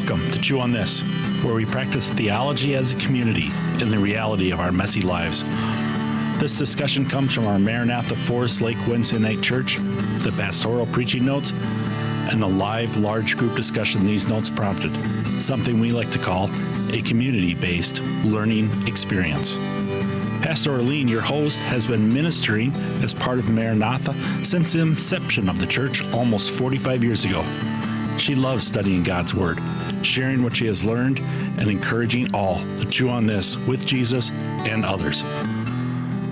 Welcome to Chew on This, where we practice theology as a community in the reality of our messy lives. This discussion comes from our Maranatha Forest Lake Wednesday night church, the pastoral preaching notes, and the live large group discussion these notes prompted, something we like to call a community-based learning experience. Pastor Orlean, your host, has been ministering as part of Maranatha since the inception of the church almost 45 years ago. She loves studying God's Word, sharing what she has learned, and encouraging all to chew on this with Jesus and others.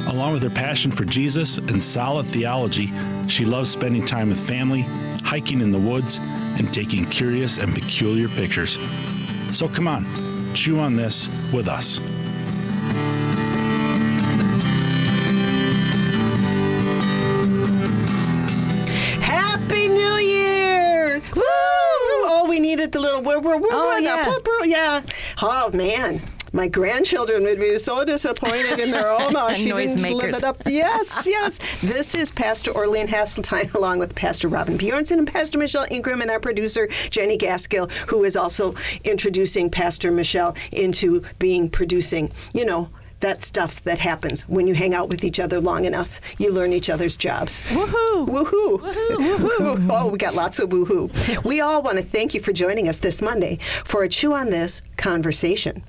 Along with her passion for Jesus and solid theology, she loves spending time with family, hiking in the woods, and taking curious and peculiar pictures. So come on, chew on this with us. Happy New Year! Woo! Oh, we needed the little yeah. Oh man. My grandchildren would be so disappointed in their own. Oh, she didn't live it up. Yes. This is Pastor Orlean Hasseltine, along with Pastor Robin Bjornson and Pastor Michelle Ingram, and our producer, Jenny Gaskill, who is also introducing Pastor Michelle into producing, that stuff that happens when you hang out with each other long enough. You learn each other's jobs. Woohoo! Woohoo! Woohoo! Oh, we got lots of woohoo. We all want to thank you for joining us this Monday for a Chew on This conversation,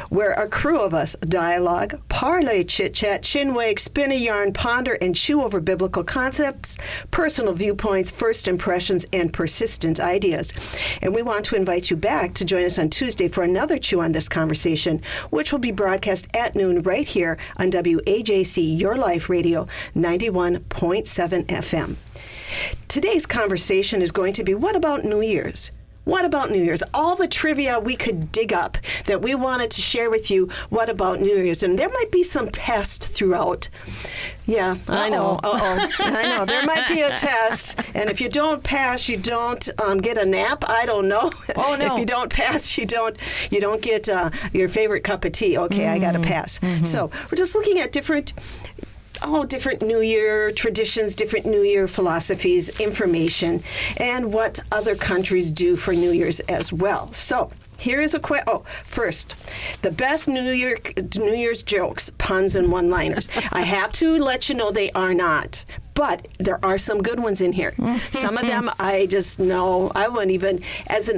where a crew of us dialogue, parlay, chit-chat, chinwag, spin a yarn, ponder, and chew over biblical concepts, personal viewpoints, first impressions, and persistent ideas. And we want to invite you back to join us on Tuesday for another Chew on This conversation, which will be broadcast at noon right here on WAJC Your Life Radio 91.7 FM. Today's conversation is going to be, what about New Year's? What about New Year's? All the trivia we could dig up that we wanted to share with you. What about New Year's? And there might be some test throughout. Yeah, I know. I know. There might be a test. And if you don't pass, you don't get a nap. I don't know. Oh, no. If you don't pass, you don't get your favorite cup of tea. Okay, I got to pass. Mm-hmm. So we're just looking at different New Year traditions, different New Year philosophies, information, and what other countries do for New Year's as well. So here is a first, the best New Year's jokes, puns, and one-liners. I have to let you know they are not, but there are some good ones in here. Some of them I just know I wouldn't even, as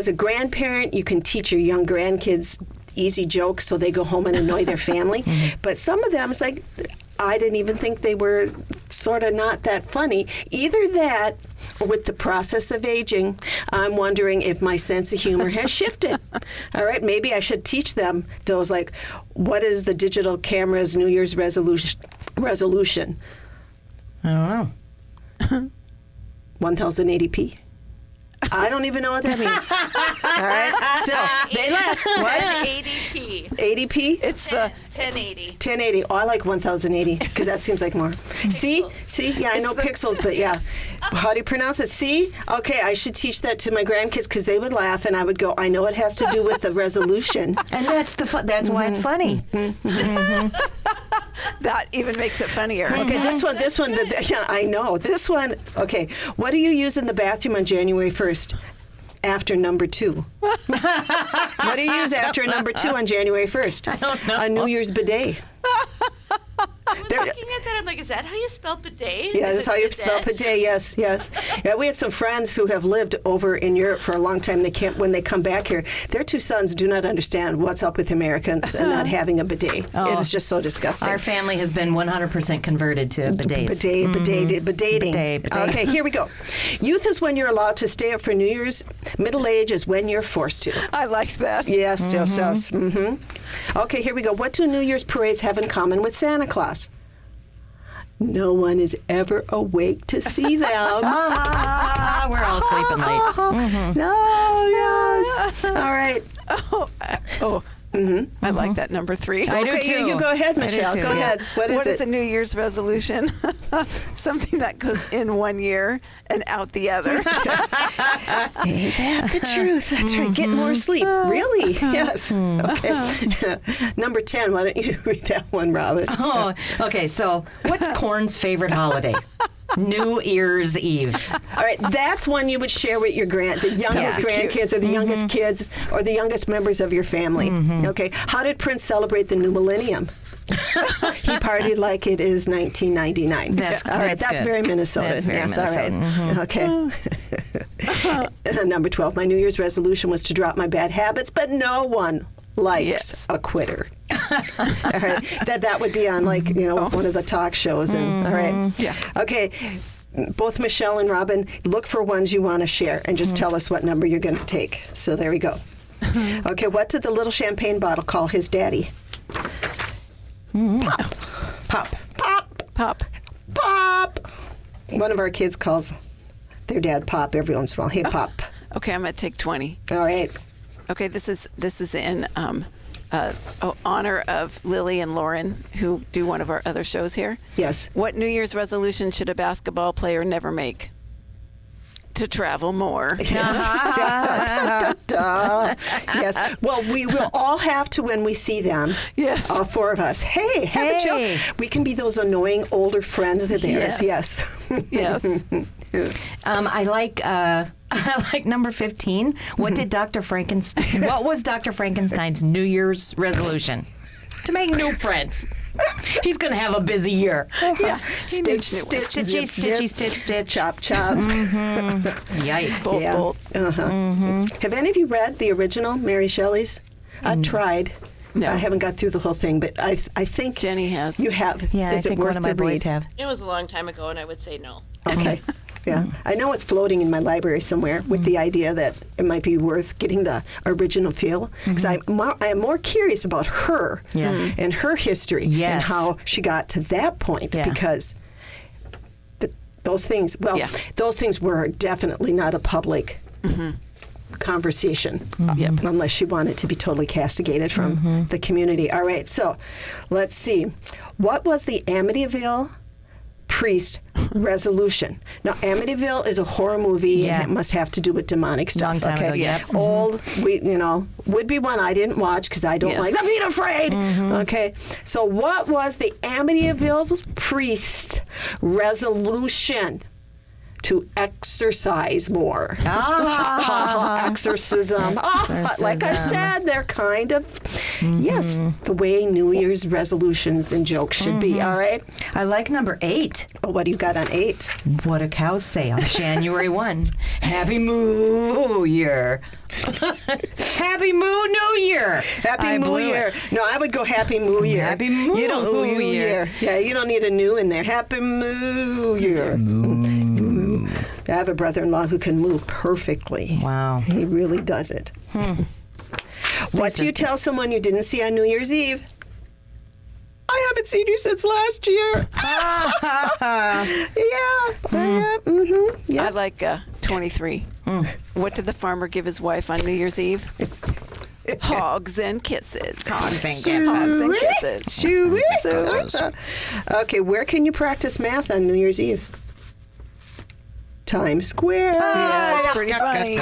a grandparent, you can teach your young grandkids easy jokes so they go home and annoy their family. But some of them, it's like, I didn't even think they were sort of not that funny. Either that, or with the process of aging, I'm wondering if my sense of humor has shifted. All right, maybe I should teach them those, like, what is the digital camera's New Year's resolution? I don't know. 1080p. I don't even know what that means. All right, so they left. What? 1080p. 80p? It's the 1080. 1080. Oh, I like 1080 because that seems like more. See? Yeah, I know pixels, but yeah. How do you pronounce it? See? Okay, I should teach that to my grandkids because they would laugh and I would go, I know it has to do with the resolution. And that's why it's funny. That even makes it funnier. Okay, this one, yeah, I know. This one, okay. What do you use in the bathroom on January 1st? After number 2. What do you use after number 2 on January 1st? I don't know. A New Year's bidet. I was looking at that, I'm like, is that how you spell bidet? Yeah, that's how you spell bidet, yes. Yeah, we had some friends who have lived over in Europe for a long time. When they come back here, their 2 sons do not understand what's up with Americans and not having a bidet. It is just so disgusting. Our family has been 100% converted to bidets. Bidet. Okay, here we go. Youth is when you're allowed to stay up for New Year's. Middle age is when you're forced to. I like that. Yes. Mm-hmm. Okay, here we go. What do New Year's parades have in common with Santa Claus? No one is ever awake to see them. We're all sleeping late. No, yes. All right. I like that number 3. I do too. You go ahead, Michelle. Go ahead. What is it? A New Year's resolution? Something that goes in one year and out the other. Ain't that the truth? That's right. Get more sleep. Really? Yes. Okay. Number 10. Why don't you read that one, Robin? Oh, okay. So, what's Corn's favorite holiday? New Year's Eve. All right, that's one you would share with your the youngest Yeah. grandkids or the youngest kids or the youngest members of your family. Okay, how did Prince celebrate the new millennium? He partied like it is 1999. All right, that's good. very Minnesota. That's very yes, Minnesotan. all right. Okay. Number 12, my New Year's resolution was to drop my bad habits, but no one likes Yes. a quitter. All right, that would be on one of the talk shows. And all right, Yeah. okay. Both Michelle and Robin, look for ones you want to share and just tell us what number you're going to take. So there we go. Okay, what did the little champagne bottle call his daddy? Pop. Pop. Pop. Pop. Pop. One of our kids calls their dad Pop every once in a while. Hey, Pop. Okay, I'm going to take 20. All right. Okay, this is in honor of Lily and Lauren, who do one of our other shows here. Yes. What New Year's resolution should a basketball player never make? To travel more. Yes. Well, we will all have to when we see them. Yes. All four of us. Hey, have a Hey. chill. We can be those annoying older friends of theirs. Yes. Yes. I like number 15. What did Dr. Frankenstein? What was Dr. Frankenstein's New Year's resolution? To make new friends. He's going to have a busy year. Yeah. Stitch, stitch, Stitchy, zip, stitchy, zip. stitch, stitch. Chop, chop. Yikes. Bolt, Yeah. bolt. Have any of you read the original Mary Shelley's? I've tried. No. I haven't got through the whole thing, but I think Jenny has. You have. Yeah, Is I it think worth one of my to boys read? have. It was a long time ago, and I would say no. Okay. Yeah. I know it's floating in my library somewhere with the idea that it might be worth getting the original feel. Because I am more curious about her and her history and Yes. how she got to that point. Yeah. Because those things, those things were definitely not a public conversation. Yep. Unless she wanted to be totally castigated from the community. All right, so let's see. What was the Amityville priest resolution? Now, Amityville is a horror movie and it must have to do with demonic stuff. Long time okay? ago, yep. Old, would be one I didn't watch because I don't like being afraid. Okay, so what was the Amityville priest resolution? To exercise more. Exorcism. Like I said, they're kind of, yes, the way New Year's resolutions and jokes should be, all right? I like number 8. Oh, what do you got on 8? What do cows say on January 1? Happy Moo Year. Happy Moo New Year. Happy I Moo blew Year. it. No, I would go Happy Moo Year. Happy Moo You don't Moo Year. Yeah, you don't need a new in there. Happy Moo Year. I have a brother-in-law who can moo perfectly. Wow. He really does it. What do you tell someone you didn't see on New Year's Eve? I haven't seen you since last year. Yeah. I like 23. What did the farmer give his wife on New Year's Eve? Hogs and kisses. Hogs and kisses. Okay, where can you practice math on New Year's Eve? Times Square. Yeah, it's pretty funny.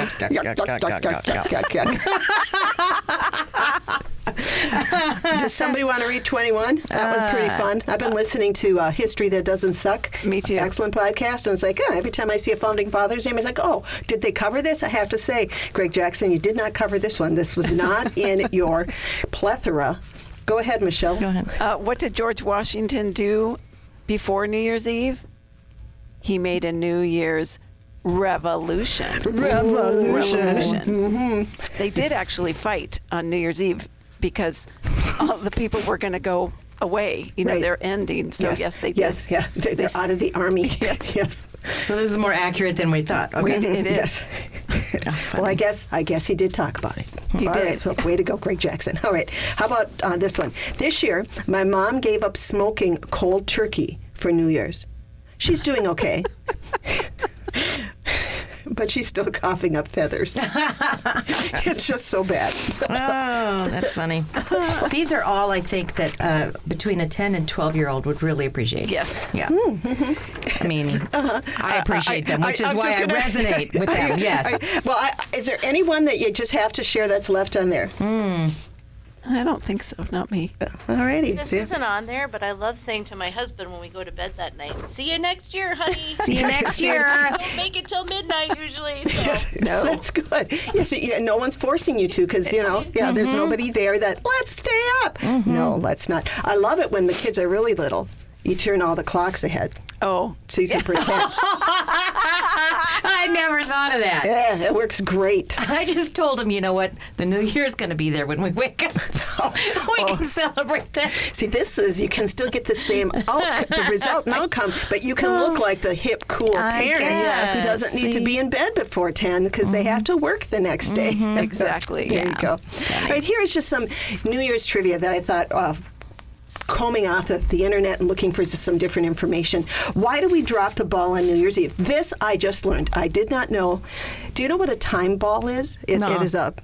Does somebody want to read 21? That was pretty fun. I've been listening to History That Doesn't Suck. Me too. Excellent podcast. And it's like, every time I see a founding father's name, it's like, oh, did they cover this? I have to say, Greg Jackson, you did not cover this one. This was not in your plethora. Go ahead, Michelle. Go ahead. What did George Washington do before New Year's Eve? He made a New Year's revolution. Revolution. They did actually fight on New Year's Eve because all the people were going to go away. Right. They're ending. So yes, they did. Yes, yeah. They're out of the army. Yes. So this is more accurate than we thought. Okay. It is. Yes. Well, I guess he did talk about it. He All did. right, so way to go, Greg Jackson. All right, how about this one? This year, my mom gave up smoking cold turkey for New Year's. She's doing okay. But she's still coughing up feathers. It's just so bad. Oh, that's funny. These are all, I think, that between a 10 and 12-year-old would really appreciate. Yes. Yeah. I mean, I appreciate them, which is I'm why just I gonna- resonate with them. Yes. Well, is there anyone that you just have to share that's left on there? I don't think so. Not me. Alrighty. This isn't on there, but I love saying to my husband when we go to bed that night, "See you next year, honey." See you next year. Don't make it till midnight usually. So. No, that's good. Yes, no one's forcing you to, because there's nobody there that let's stay up. No, let's not. I love it when the kids are really little. You turn all the clocks ahead. Oh. So you can pretend. I never thought of that. Yeah, it works great. I just told him, you know what? The new year's going to be there when we wake up. We can celebrate that. See, this is, you can still get the same the result and outcome, but you can look like the hip, cool parent who doesn't need to be in bed before 10 because they have to work the next day. Exactly. There you go. All right, here is just some New Year's trivia that I thought combing off the internet and looking for some different information. Why do we drop the ball on New Year's Eve? This I just learned. I did not know. Do you know what a time ball is? It is a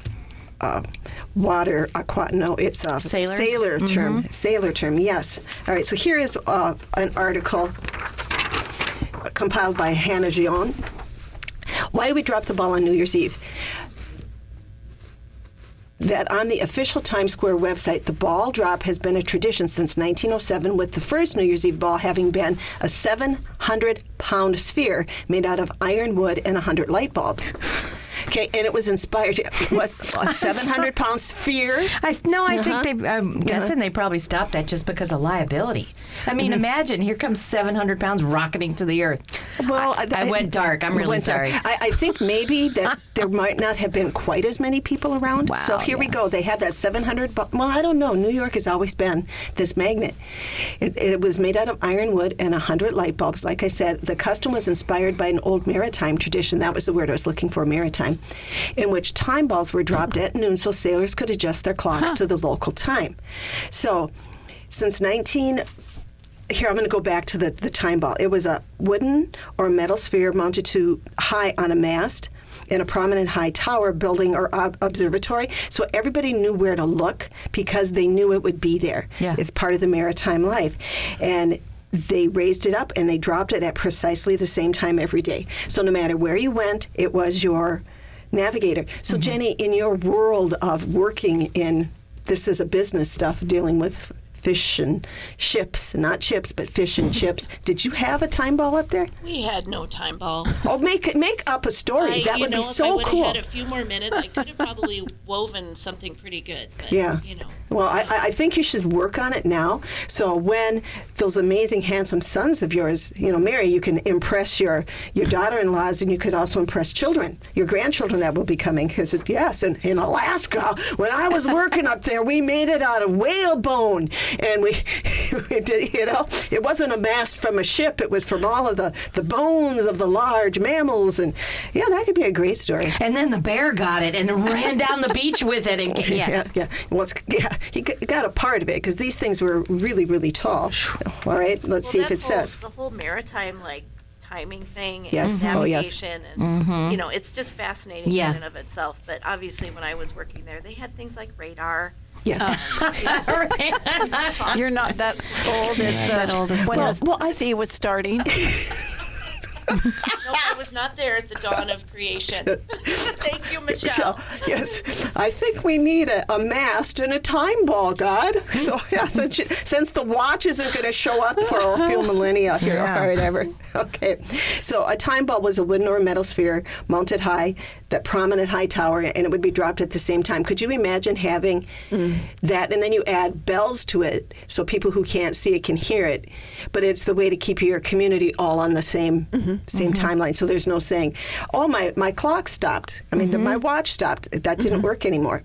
it's a sailor term. Sailor term, yes. All right, so here is an article compiled by Hannah Gion. Why do we drop the ball on New Year's Eve? That on the official Times Square website, the ball drop has been a tradition since 1907, with the first New Year's Eve ball having been a 700-pound sphere made out of ironwood and 100 light bulbs. Okay, and it was inspired. What, a 700-pound sphere? I think I'm guessing they probably stopped that just because of liability. I mean, imagine, here comes 700 pounds rocketing to the earth. Well, I went dark. I'm really sorry. I think maybe that there might not have been quite as many people around. Wow, so here we go. They had that 700. Well, I don't know. New York has always been this magnet. It was made out of ironwood and 100 light bulbs. Like I said, the custom was inspired by an old maritime tradition. That was the word I was looking for, maritime, in which time balls were dropped at noon so sailors could adjust their clocks to the local time. So since here, I'm going to go back to the time ball. It was a wooden or metal sphere mounted to high on a mast in a prominent high tower, building, or observatory. So everybody knew where to look because they knew it would be there. Yeah. It's part of the maritime life. And they raised it up and they dropped it at precisely the same time every day. So no matter where you went, it was your navigator. So Jenny, in your world of working in, this is a business stuff, dealing with fish and ships, not chips, but fish and chips. Did you have a time ball up there? We had no time ball. Oh, make up a story. That would be so if I cool. would have had a few more minutes, I could have probably woven something pretty good. But, Yeah. Well, I think you should work on it now. So when those amazing, handsome sons of yours, Mary, you can impress your daughter-in-laws, and you could also impress children, your grandchildren that will be coming. Because yes, in Alaska, when I was working up there, we made it out of whale bone, and we did. It wasn't a mast from a ship; it was from all of the bones of the large mammals, and that could be a great story. And then the bear got it and ran down the beach with it. And He got a part of it because these things were really, really tall. All right, let's see if it says. The whole maritime timing thing and Yes. navigation and it's just fascinating Yeah. in and of itself. But obviously, when I was working there, they had things like radar. Yes. You're not that old as when the sea was starting. No, I was not there at the dawn of creation. Thank you, Michelle. Yes, I think we need a mast and a time ball, God. So since the watch isn't going to show up for a few millennia here or whatever. Okay, so a time ball was a wooden or metal sphere mounted high, that prominent high tower, and it would be dropped at the same time. Could you imagine having that, and then you add bells to it so people who can't see it can hear it, but it's the way to keep your community all on the same timeline. So there's no saying, oh, my clock stopped. I mean, my watch stopped. That didn't work anymore.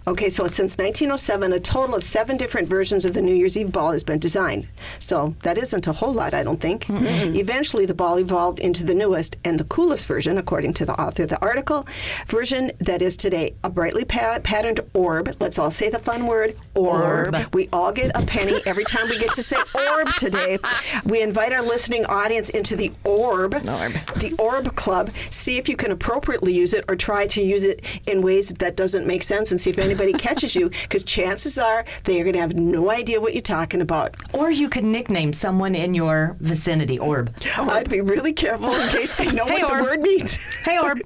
Okay, so since 1907, a total of 7 different versions of the New Year's Eve ball has been designed. So that isn't a whole lot, I don't think. Eventually, the ball evolved into the newest and the coolest version, according to the author of the article, version that is today a brightly patterned orb. Let's all say the fun word, orb. We all get a penny every time we get to say orb today. We invite our listening audience into the the Orb Club. See if you can appropriately use it or try to use it in ways that doesn't make sense, and see if anybody catches you, because chances are they are going to have no idea what you're talking about. Or you could nickname someone in your vicinity, Orb. I'd be really careful in case they know what Orb. the word means. Hey, Orb.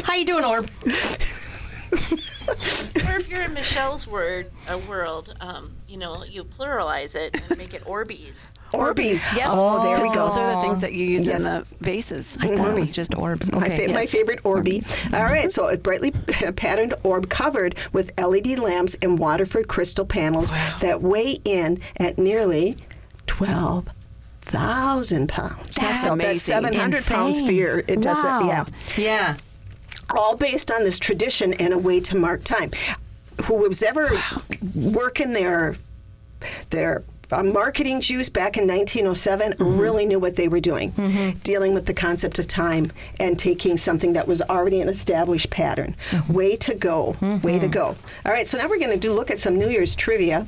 How you doing, Orb? Or if you're in Michelle's world, you pluralize it and make it Orbeez. Orbeez. Yes. Oh, there we go. Those are the things that you use Yes. in the vases. I thought it was just orbs. Okay. My favorite Orby. All right, so a brightly patterned orb covered with LED lamps and Waterford crystal panels that weigh in at nearly 12,000 pounds. That's so amazing. that's 700-pound Insane. sphere. It does Wow. it, yeah. Yeah. All based on this tradition and a way to mark time. Who was ever working their marketing juice back in 1907 really knew what they were doing, dealing with the concept of time and taking something that was already an established pattern. Way to go. Way to go. All right, so now we're going to look at some New Year's trivia.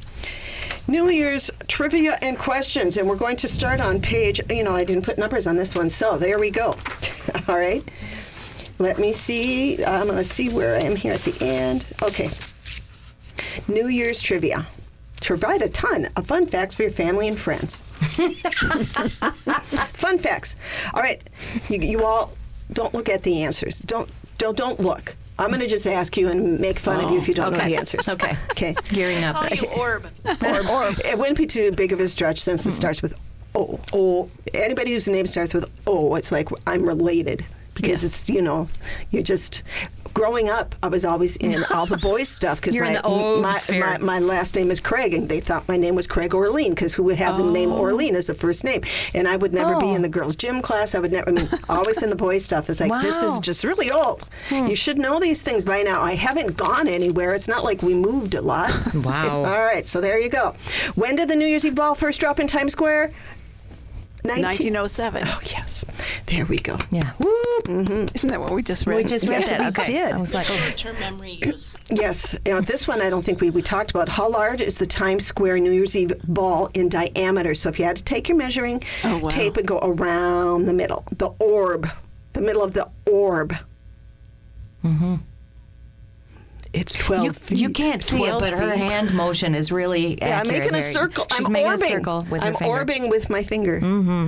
New Year's trivia and questions, and we're going to start on page, I didn't put numbers on this one, so there we go. All right. Let me see. I'm going to see where I am here at the end. Okay. New Year's trivia. To provide a ton of fun facts for your family and friends. Fun facts. All right. You all don't look at the answers. Don't look. I'm going to just ask you and make fun of you if you don't know the answers. Okay. Okay. Gearing up. Call you Orb. Orb. It wouldn't be too big of a stretch since it starts with O. O. Anybody whose name starts with O, it's like I'm related. Because it's, you're just... Growing up, I was always in all the boys' stuff because You're in the O sphere. my last name is Craig, and they thought my name was Craig Orlean because who would have the name Orlean as the first name? And I would never be in the girls' gym class. I would never. Always in the boys' stuff. It's like this is Wow. just really old. You should know these things by now. I haven't gone anywhere. It's not like we moved a lot. Wow. All right, so there you go. When did the New Year's Eve ball first drop in Times Square? 1907. Oh yes, there we go. Yeah. Whoop. Isn't that what we just read? We just read Yes, that. we Okay. did. I was like, oh. Short-term memory use. Yes. This one I don't think we talked about. How large is the Times Square New Year's Eve ball in diameter? So if you had to take your measuring tape and go around the middle, the middle of the orb. It's 12 feet. You can't see it, 12 but her feet. hand motion is really Yeah, I'm accurate making a here. circle. She's I'm making orbing. a circle with her I'm finger. orbing with my finger.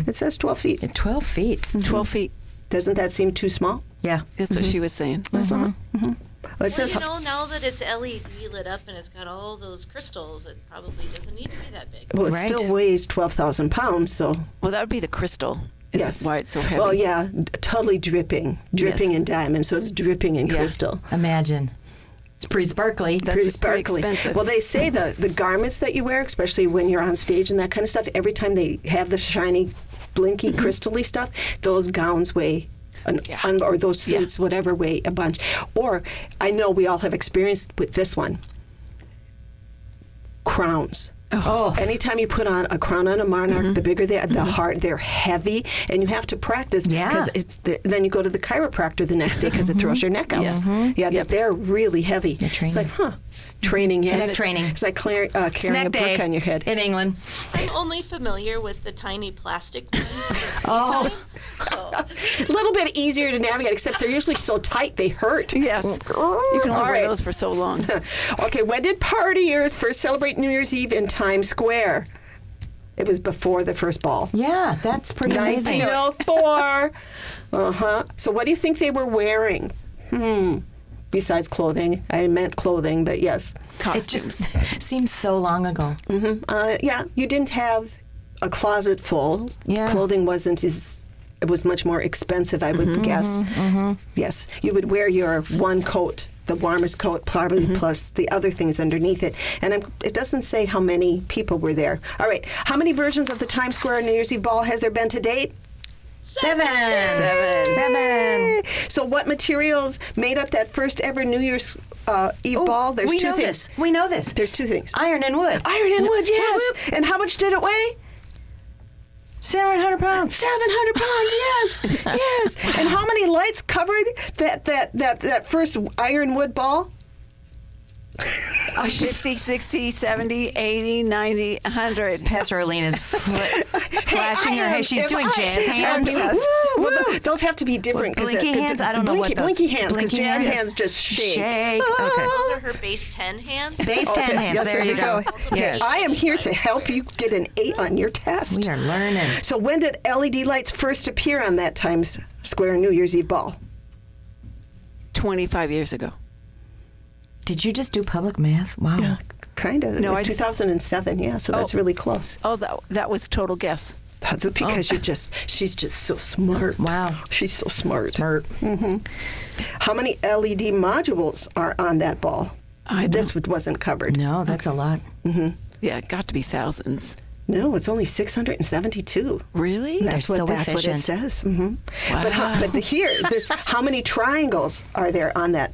It says 12 feet. 12 feet. 12 feet. Doesn't that seem too small? Yeah. That's what she was saying. Well, it Well, says now that it's LED lit up and it's got all those crystals, it probably doesn't need to be that big. well, it Right. still weighs 12,000 pounds, so Well, that would be the crystal. Is yes. why it's so heavy. Well, yeah, totally dripping in diamonds, so it's dripping in crystal. Imagine. It's pretty sparkly. That's Pretty pretty sparkly. expensive. Well, they say the garments that you wear, especially when you're on stage and that kind of stuff, every time they have the shiny, blinky, crystally stuff, those gowns weigh, or those suits, whatever, weigh a bunch. Or I know we all have experience with this one. Crowns. Oh. Anytime you put on a crown on a monarch, the bigger the hard, they're heavy, and you have to practice. Yeah. Because then you go to the chiropractor the next day because it throws your neck out. Yes. Yeah, they're really heavy. It's training. like, training. Yes, It's training. It's like carrying Snack a brick day on your head. in England. I'm only familiar with the tiny plastic ones. Oh. So, A little bit easier to navigate, except they're usually so tight they hurt. Yes. You can only All wear right. those for so long. Okay, when did partiers first celebrate New Year's Eve in Times Square? It was before the first ball. Yeah, that's pretty amazing. 1904. So what do you think they were wearing? Besides clothing. I meant clothing, but yes. It Costumes. just seems so long ago. Yeah, you didn't have a closet full. Yeah. Clothing wasn't as... It was much more expensive, I would guess. Yes, you would wear your one coat, the warmest coat, probably plus the other things underneath it. And it doesn't say how many people were there. All right, how many versions of the Times Square New Year's Eve ball has there been to date? 7. So what materials made up that first ever New Year's Eve ball? There's we two know things. this. We know this. There's two things. Iron and wood. Iron and wood, yes. And how much did it weigh? 700 pounds. 700 pounds, yes, yes. And how many lights covered that first ironwood ball? 50, 60, 70, 80, 90, 100. Pastor Arlene is flashing her hands. She's doing jazz hands. Woo, woo. Those have to be different. 'cause Blinky hands? I don't know what those- Blinky hands, because blinky jazz hands? hands just shake. Shake. Okay. those are her base 10 hands. Base 10 hands. Yes, there you go. Yes. I am here to help you get an 8 on your test. We are learning. So when did LED lights first appear on that Times Square New Year's Eve ball? 25 years ago. Did you just do public math? Wow. Yeah, kind of. No, 2007, yeah, so that's really close. Oh, that was total guess. That's because she's just so smart. Wow. She's so smart. How many LED modules are on that ball? This wasn't covered. No, that's a lot. Yeah, it got to be thousands. No, it's only 672. Really? That's what it says. Wow. How many triangles are there on that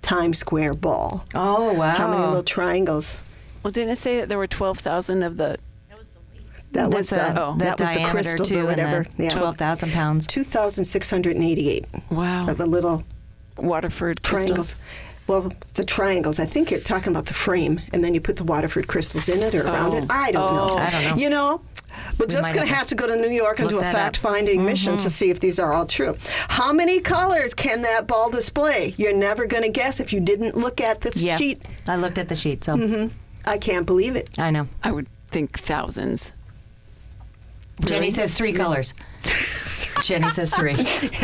Times Square ball? Oh, wow. How many little triangles? Well, didn't it say that there were 12,000 of the... That was the weight. That was the that was the diameter crystals too, or whatever. and the 12,000 pounds. 2,688. Wow. Of the little Waterford triangles. crystals. Well, the triangles. I think you're talking about the frame, and then you put the Waterford crystals in it or around it. I don't know. I don't know. You know, we're just might going to have have to go to New York and look do a that up. fact-finding mission to see if these are all true. How many colors can that ball display? You're never going to guess if you didn't look at the Yeah. sheet. I looked at the sheet, so I can't believe it. I know. I would think thousands. Jenny says 3 colors. Jenny says 3.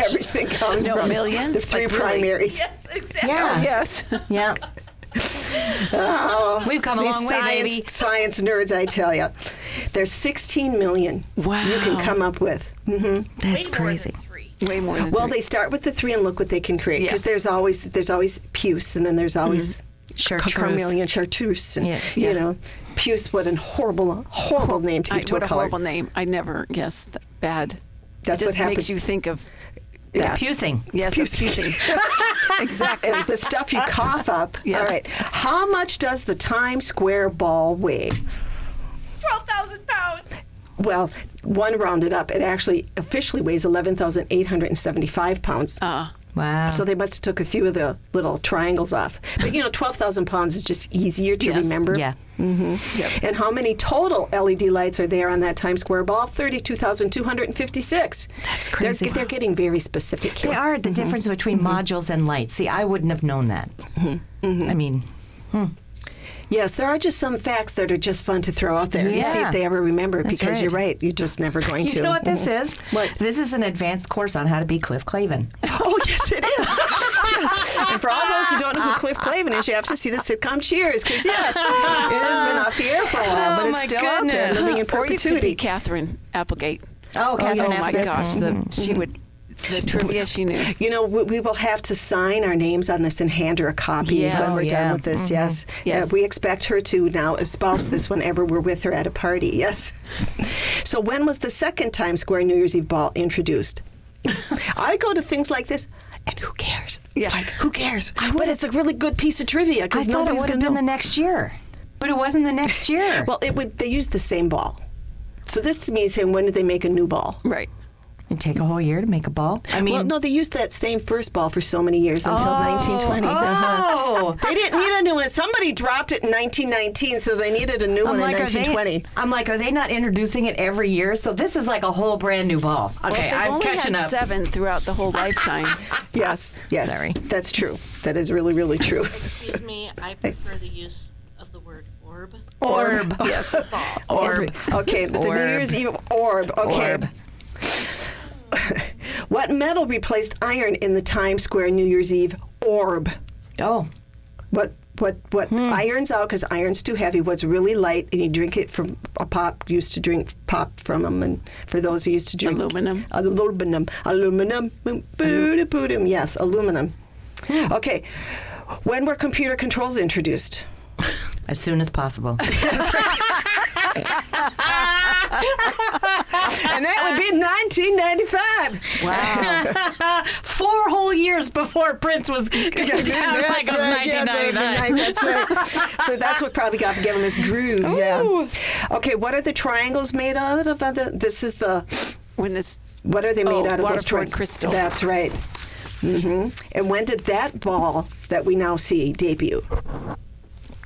Everything comes No, from millions? the 3 Like, really? primaries. Yes, exactly. Yeah. Yes. Yeah. We've come a These long way, baby. science nerds, I tell you. There's 16 million Wow. you can come up with. That's Way more crazy. than 3. Way more than Well, three. they start with the 3 and look what they can create. Because Yes. there's always puce, and then there's always Chartreuse. carmelian chartreuse. And, Yes. you know, puce, what a horrible name to give to what a a color. horrible name. I never guess that bad. That's it what just happens. makes you think of Yeah. Pusing. yes, Pusing. exactly. It's the stuff you cough up. Yes. All right. How much does the Times Square ball weigh? 12,000 pounds. Well, one rounded up, it actually officially weighs 11,875 pounds. Wow. So they must have took a few of the little triangles off. But, 12,000 pounds is just easier to Yes. remember. Yeah. And how many total LED lights are there on that Times Square ball? 32,256. That's crazy. They're getting very specific here. They are the difference between modules and lights. See, I wouldn't have known that. I mean, Yes, there are just some facts that are just fun to throw out there and see Yeah. if they ever remember it, That's because right. you're right. You're just never going to. you know what this is? What? This is an advanced course on how to be Cliff Clavin. Oh, yes, it is. And for all those who don't know who Cliff Clavin is, you have to see the sitcom Cheers, because, yes, it has been off the air for a while, but Oh, it's my still out there, goodness. living in Or you could be perpetuity. Catherine Applegate. Oh, Catherine yes. Oh my Applegate. gosh, she would. The trivia she knew. We will have to sign our names on this and hand her a copy Yes. when we're Oh, done yeah. with this, yes. Yes. We expect her to now espouse this whenever we're with her at a party, yes. So when was the second Times Square New Year's Eve ball introduced? I go to things like this, and who cares? Yeah. Like, who cares? But it's a really good piece of trivia, I because thought it nobody's would going have to been know. the next year. But it wasn't the next year. Well, they used the same ball. So this to me is saying, when did they make a new ball? Right. It'd take a whole year to make a ball. I mean, Well, no, they used that same first ball for so many years until 1920. Oh. They didn't need a new one. Somebody dropped it in 1919, so they needed a new one in 1920. Are they not introducing it every year? So this is like a whole brand new ball. Okay, Well, they've I'm only catching had up. 7 throughout the whole lifetime. Yes, yes. Sorry. That's true. That is really, really true. Excuse me, I prefer the use of the word orb. Orb. Yes. Ball. Orb. Okay, the New Orb. Year's Eve orb. Okay. Orb. What metal replaced iron in the Times Square New Year's Eve orb? Oh, What iron's out because iron's too heavy. What's really light, and you drink it from a pop. Used to drink pop from them, and for those who used to drink Aluminum. Boom. Yes, aluminum. Okay, when were computer controls introduced? as soon as possible. And that would be 1995. Wow. 4 whole years before Prince was down like it was 1999. That's right. So that's what probably gave him his groove. Yeah. Okay, what are the triangles made out of? This is the. When it's What are they made out of? Those Waterford triangles? crystal. That's right. And when did that ball that we now see debut?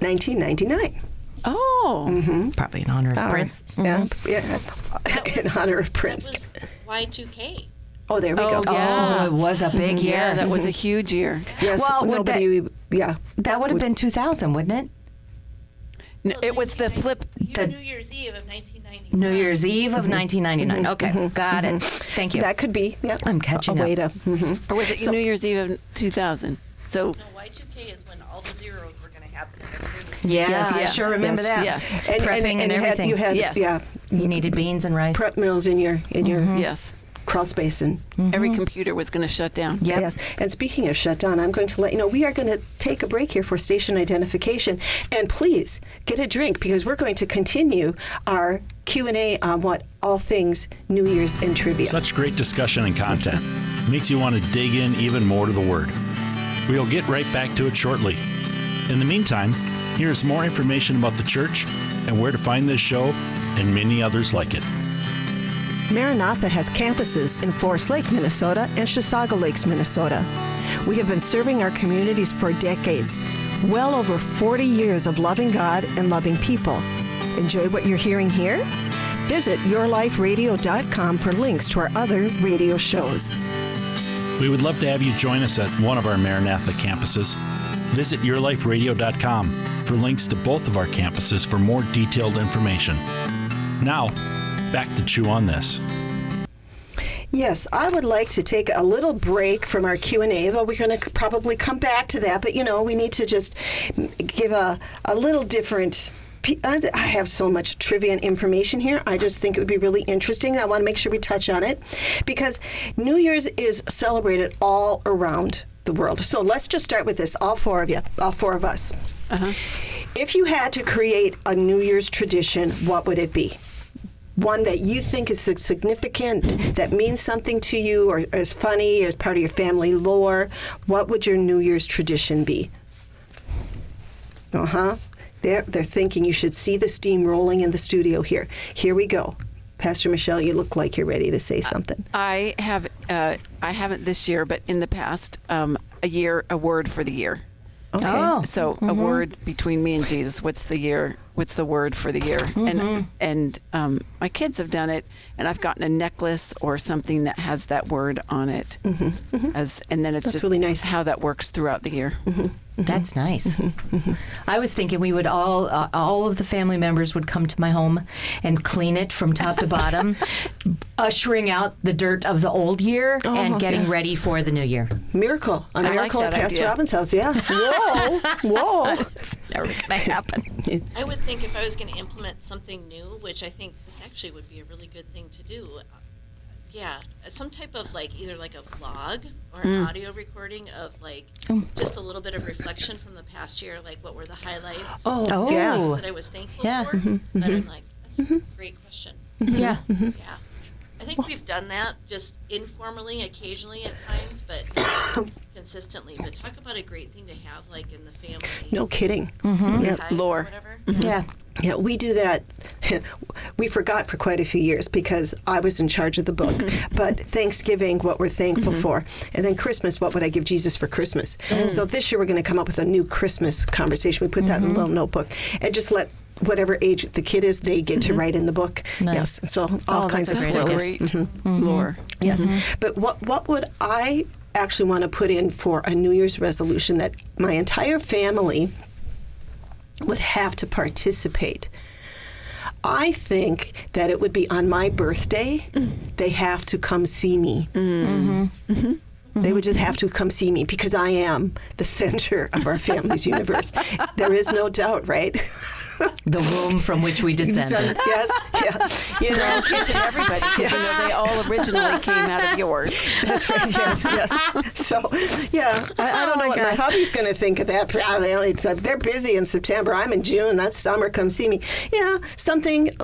1999. oh, Probably in honor of Prince. Yeah, in honor of That Prince. was Y2K. Oh, there we go. yeah. Oh, it was a big year. yeah, that was a huge year. Yes, Well, would nobody. Yeah. That would have been 2000, wouldn't it? No, it was the flip. New Year's Eve of 1999. New Year's Eve of 1999. Okay, got it. Thank you. That could be. Yeah. I'm catching a way up. to. Or was it New Year's Eve of 2000? So No, Y2K is when all the zeros were going to happen. And everybody was Yes, I Yeah. sure remember Yes. that. Yes. Prepping and everything. You had Yes. yeah, You needed beans and rice. prep meals in your yes, crawl space and every computer was going to shut down. Yep. Yes. And speaking of shutdown, I'm going to let you know we are going to take a break here for station identification. And please get a drink because we're going to continue our Q&A on what all things New Year's and trivia. Such great discussion and content makes you want to dig in even more to the Word. We'll get right back to it shortly. In the meantime, here's more information about the church and where to find this show and many others like it. Maranatha has campuses in Forest Lake, Minnesota and Chisago Lakes, Minnesota. We have been serving our communities for decades, well over 40 years of loving God and loving people. Enjoy what you're hearing here? Visit yourliferadio.com for links to our other radio shows. We would love to have you join us at one of our Maranatha campuses. Visit yourliferadio.com for links to both of our campuses for more detailed information. Now, back to chew on this. Yes, I would like to take a little break from our Q&A, though we're going to probably come back to that. But, we need to just give a little different... I have so much trivia and information here. I just think it would be really interesting. I want to make sure we touch on it because New Year's is celebrated all around the world. So let's just start with this, all four of us. Uh-huh. If you had to create a New Year's tradition, what would it be? One that you think is significant, that means something to you, or is funny, or is part of your family lore. What would your New Year's tradition be? They're thinking you should see the steam rolling in the studio here. Here we go. Pastor Michelle, you look like you're ready to say something. I haven't this year, but in the past, a word for the year. Okay. Oh. So a word between me and Jesus. What's the word for the year? And my kids have done it, and I've gotten a necklace or something that has that word on it. And then it's That's just really nice. how that works throughout the year. That's nice. I was thinking we would all of the family members would come to my home and clean it from top to bottom, ushering out the dirt of the old year and getting ready for the new year. Miracle. A miracle like at that Pastor idea. Robin's house, yeah. Whoa. It's never going to happen. I would think if I was going to implement something new, which I think this actually would be a really good thing to do, some type of either a vlog or an audio recording of just a little bit of reflection from the past year, what were the highlights, Oh, yeah. things that I was thankful Yeah. for. That I'm that's a great question. Yeah. Yeah. I think we've done that just informally, occasionally at times, but not consistently. But talk about a great thing to have, in the family. No kidding. time Lore. Or whatever. Yeah. Yeah, we do that. We forgot for quite a few years because I was in charge of the book. But Thanksgiving, what we're thankful for. And then Christmas, what would I give Jesus for Christmas? So this year we're going to come up with a new Christmas conversation. We put that in a little notebook and just let whatever age the kid is, they get to write in the book. Nice. Yes, so all kinds of that's a That's a sprinkles. great lore. Yes, but what would I actually want to put in for a New Year's resolution that my entire family would have to participate? I think that it would be on my birthday, they have to come see me. They would just have to come see me because I am the center of our family's universe. There is no doubt, right? The womb from which we descended. Yes, yeah. Kids and everybody, because they all originally came out of yours. That's right. Yes. So, yeah, I don't know what my hubby's going to think of that. They're busy in September. I'm in June. That's summer. Come see me. Yeah, something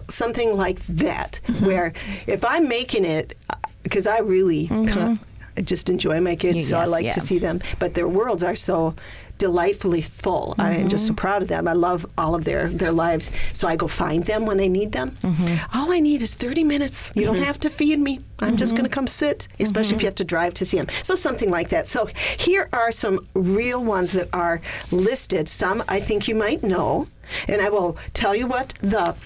like that. Where if I'm making it, because I really I just enjoy my kids, so I like to see them. But their worlds are so delightfully full. I am just so proud of them. I love all of their lives. So I go find them when I need them. All I need is 30 minutes. You don't have to feed me. I'm just going to come sit, especially if you have to drive to see them. So something like that. So here are some real ones that are listed. Some I think you might know. And I will tell you what the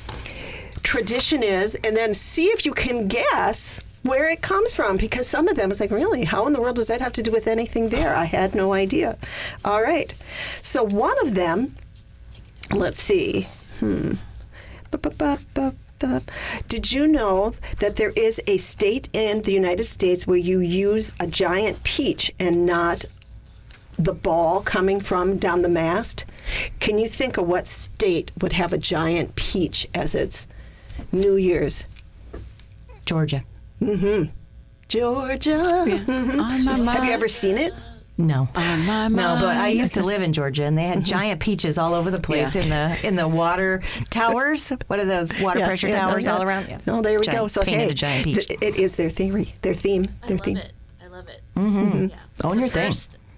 tradition is and then see if you can guess where it comes from, because some of them is really, how in the world does that have to do with anything there? I had no idea. All right. So one of them, let's see. Did you know that there is a state in the United States where you use a giant peach and not the ball coming from down the mast. Can you think of what state would have a giant peach as its New Year's? Georgia. Georgia. Yeah. On my mind. Have you ever seen it? No. On my No, mind. but I used to live in Georgia, and they had giant peaches all over the place in the water towers. What are those water pressure towers all around? Yeah. Oh, there we go. So painted hey, a giant peach. it is their theme. I theme. love it. Mm-hmm. Own your thing.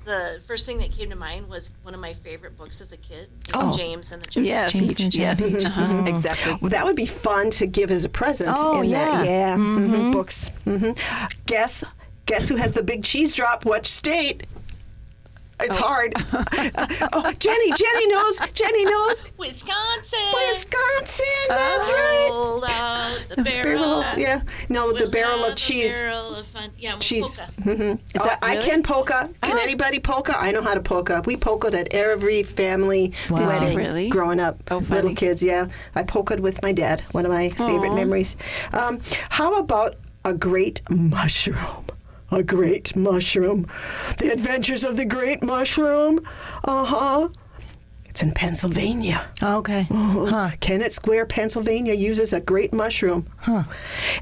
The first thing that came to mind was one of my favorite books as a kid, James and the Giant Yes, James and the yes, Giant Peach. exactly. Well, that would be fun to give as a present. Oh, in yeah. That. Yeah. Books. Guess who has the big cheese drop? Which state? It's hard. Jenny knows. Jenny knows. Wisconsin. That's right. Rolled out the barrel. Yeah. No, the We'll barrel have of cheese. A barrel of fun. Yeah, Cheese. polka. Is that I really? can polka. Can anybody polka? I know how to polka. We polkaed at every family Wow. wedding Really? growing up. Oh, Little funny. kids, yeah. I polkaed with my dad. One of my favorite memories. How about a great mushroom? A great mushroom. The Adventures of the Great Mushroom. It's in Pennsylvania. Okay. Kennett Square, Pennsylvania uses a great mushroom.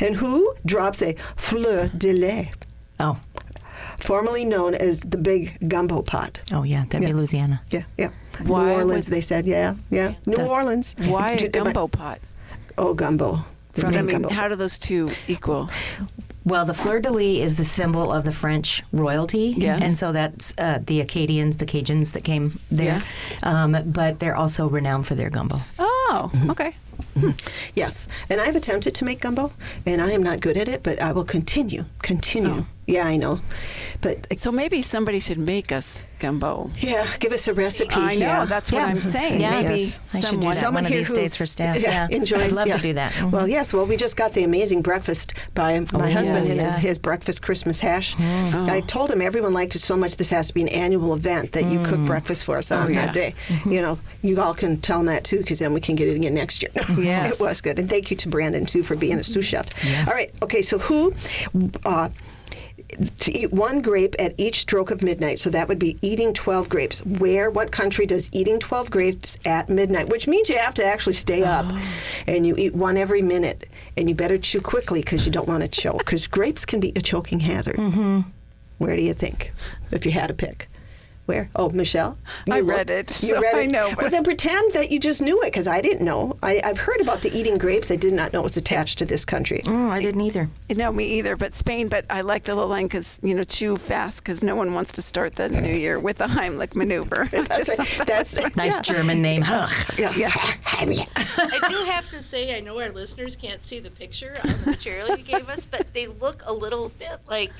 And who drops a fleur de lis, Oh. formerly known as the big gumbo pot? Oh, yeah. That'd be Louisiana. Yeah. Why New Orleans, would- they said, yeah. New Orleans. Why a Did- gumbo pot? Oh, gumbo. I mean, Gumbo. how do those two equal? Well, the fleur de lis is the symbol of the French royalty. Yes. And so that's the Acadians, the Cajuns that came there. But they're also renowned for their gumbo. Oh, okay. Yes, and I've attempted to make gumbo, and I am not good at it, but I will continue. Oh. Yeah, I know. But So maybe somebody should make us gumbo. yeah, give us a recipe. I know, yeah. that's what I'm saying. Yeah, Maybe Yes. I should do that Someone one of here these who- days for staff. Yeah. enjoys. I'd love yeah. to do that. Mhm. Well, yes. Well, we just got the amazing breakfast by my husband yes. and Yeah. his breakfast Christmas hash. I told him everyone liked it so much. This has to be an annual event that you cook breakfast for us on yeah. that day. You know, you all can tell him that too, because then we can get it again next year. Yes. It was good, and thank you to Brandon too for being a sous chef. All right. Okay. So who? To eat one grape at each stroke of midnight. So that would be eating 12 grapes. What country does eating 12 grapes at midnight? Which means you have to actually stay up and you eat one every minute. And you better chew quickly because you don't want to choke. Because grapes can be a choking hazard. Where do you think, if you had to pick? Where? Oh, Michelle? I You read looked. it, You so read I it. know, Well, but- then pretend that you just knew it, because I didn't know. I've heard about the eating grapes. I did not know it was attached to this country. I didn't either. No, me either, but Spain. But I like the little line because, chew fast because no one wants to start the new year with a Heimlich maneuver. That's right. That's Nice German name. Huh. Yeah. I do have to say, I know our listeners can't see the picture on the material you gave us, but they look a little bit like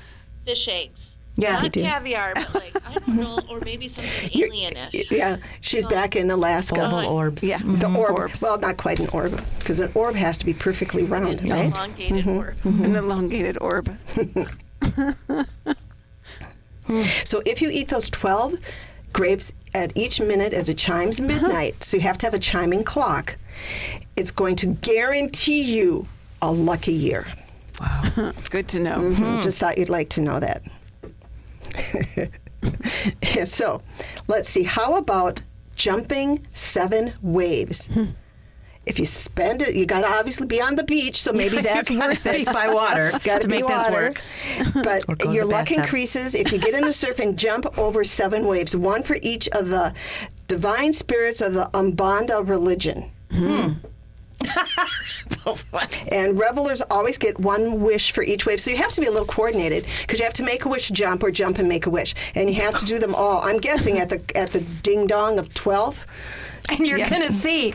fish eggs. Yeah. Not caviar, but like, I don't know, or maybe something alienish. Yeah, she's back in Alaska. Oval orbs. Yeah, The orb. orbs. Well, not quite an orb, because an orb has to be perfectly round, An right? elongated orb. An elongated orb. So if you eat those 12 grapes at each minute as it chimes midnight, so you have to have a chiming clock, it's going to guarantee you a lucky year. Good to know. Just thought you'd like to know that. So, let's see. How about jumping 7 waves? If you spend it, you got to obviously be on the beach, so maybe that's worth Be it. by water Got to be make this water. work. But Or go to your the luck bathtub. increases if you get in the surf and jump over 7 waves, one for each of the divine spirits of the Umbanda religion. And revelers always get one wish for each wave. So you have to be a little coordinated because you have to make a wish, jump, or jump and make a wish. And you have to do them all. I'm guessing at the ding dong of 12. And you're going to see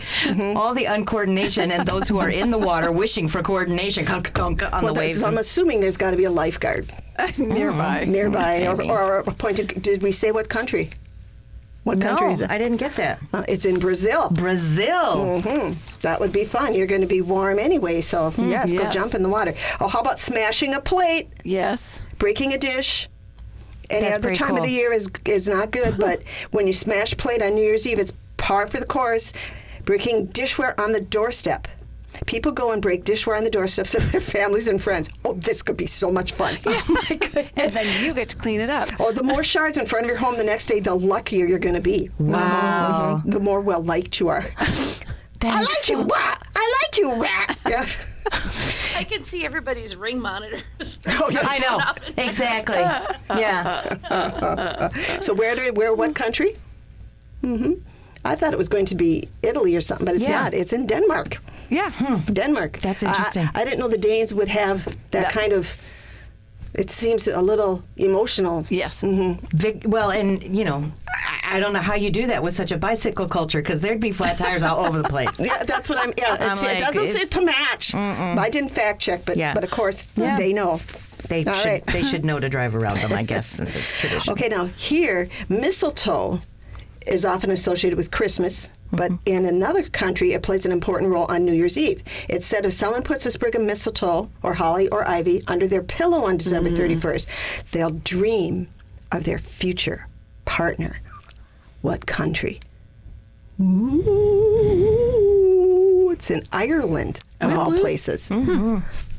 all the uncoordination and those who are in the water wishing for coordination on the waves. So I'm assuming there's got to be a lifeguard Nearby. nearby Maybe. or appointed. Did we say what country? What country No, is it? I didn't get that. It's in Brazil. Brazil. That would be fun. You're going to be warm anyway, so yes, go yes. jump in the water. Oh, how about smashing a plate, Yes. breaking a dish? Any That's other pretty time of cool. the year is not good, but when you smash plate on New Year's Eve, it's par for the course. Breaking dishware on the doorstep. People go and break dishware on the doorsteps of their families and friends. Oh, this could be so much fun. Oh my goodness. And then you get to clean it up. Oh, the more shards in front of your home the next day, the luckier you're going to be. Wow. The more well-liked you are. I like you, wah! I like you, wah! Yeah. I can see everybody's ring monitors. Oh, yes. I know. Exactly. Yeah. So where, what country? I thought it was going to be Italy or something, but it's not. It's in Denmark. Yeah. Denmark. That's interesting. I didn't know the Danes would have that kind of. It seems a little emotional. Yes. Well, and I don't know how you do that with such a bicycle culture, because there'd be flat tires all over the place. Yeah, that's what I'm. Yeah, I'm like, it doesn't sit to match. I didn't fact check, but of course they know. They All should right. they should know to drive around them, I guess, since it's tradition. Okay, now here, mistletoe is often associated with Christmas, but in another country, it plays an important role on New Year's Eve. It's said if someone puts a sprig of mistletoe or holly or ivy under their pillow on December 31st, they'll dream of their future partner. What country? Ooh, it's in Ireland, of all places.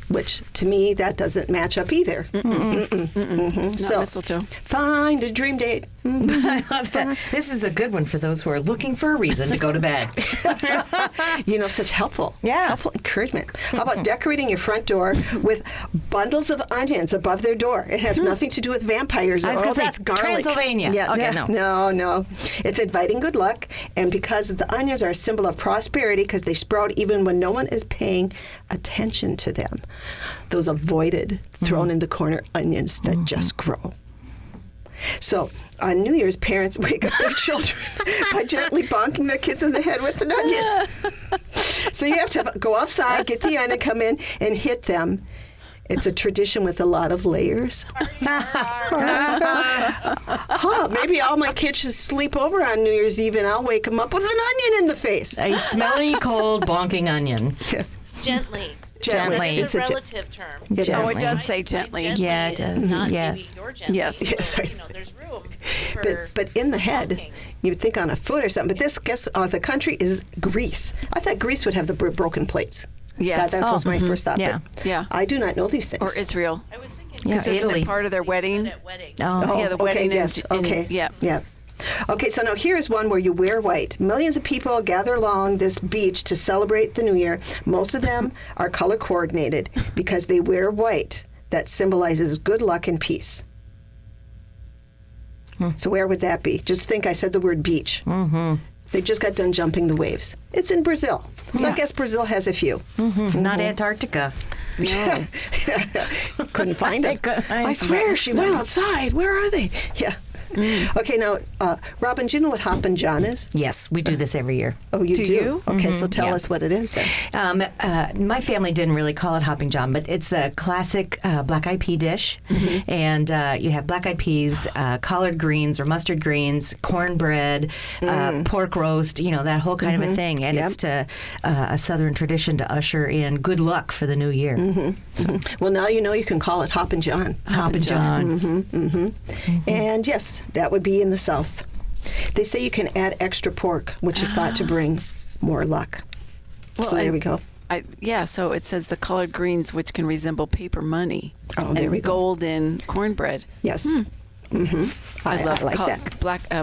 Which, to me, that doesn't match up either. Not So, mistletoe. find a dream date. I love that. This is a good one for those who are looking for a reason to go to bed. Such helpful encouragement. How about decorating your front door with bundles of onions above their door? It has nothing to do with vampires. I was going to say, that's garlic. Transylvania. Yeah, Okay, no. It's inviting good luck, and because the onions are a symbol of prosperity, because they sprout even when no one is paying attention to them. Those avoided, thrown in the corner onions that just grow. So, on New Year's, parents wake up their children by gently bonking their kids in the head with an onion. So you have to go outside, get the onion, come in, and hit them. It's a tradition with a lot of layers. Maybe all my kids should sleep over on New Year's Eve, and I'll wake them up with an onion in the face. A smelly, cold, bonking onion. Gently. Gently. It's a It's a relative term. It Oh, is. it does say gently. Yeah, it does. Is not Yes. maybe your gently. Yes. So, Yes, right. there's room for But in the head, bonking. you'd think on a foot or something. But this, the country is Greece. I thought Greece would have the broken plates. Yes. That was my first thought. Yeah. But Yeah. I do not know these things. Or Israel. I was thinking Yeah, Because isn't Italy. it part of their wedding? at weddings. Oh. Yeah, the wedding Okay, yes. Okay. Yeah. Okay, so now here's one where you wear white. Millions of people gather along this beach to celebrate the new year. Most of them are color coordinated because they wear white that symbolizes good luck and peace. So where would that be? Just think I said the word beach. They just got done jumping the waves. It's in Brazil. So I guess Brazil has a few. Not Antarctica. Couldn't find it. I swear she went outside. Where are they? Yeah. Okay, now, Robin, do you know what Hoppin' John is? Yes, we do this every year. Oh, you Do do? you? Okay, so tell us what it is then. My family didn't really call it Hopping John, but it's the classic black eyed pea dish. And you have black eyed peas, collard greens or mustard greens, cornbread, pork roast, that whole kind of a thing. And it's to a Southern tradition to usher in good luck for the new year. Well, now you know you can call it Hoppin' John. Hoppin' John. And yes, that would be in the South. They say you can add extra pork, which is thought to bring more luck. Well, So there we go. So it says the colored greens, which can resemble paper money. Oh, there and we go. golden cornbread. Yes. I love like that.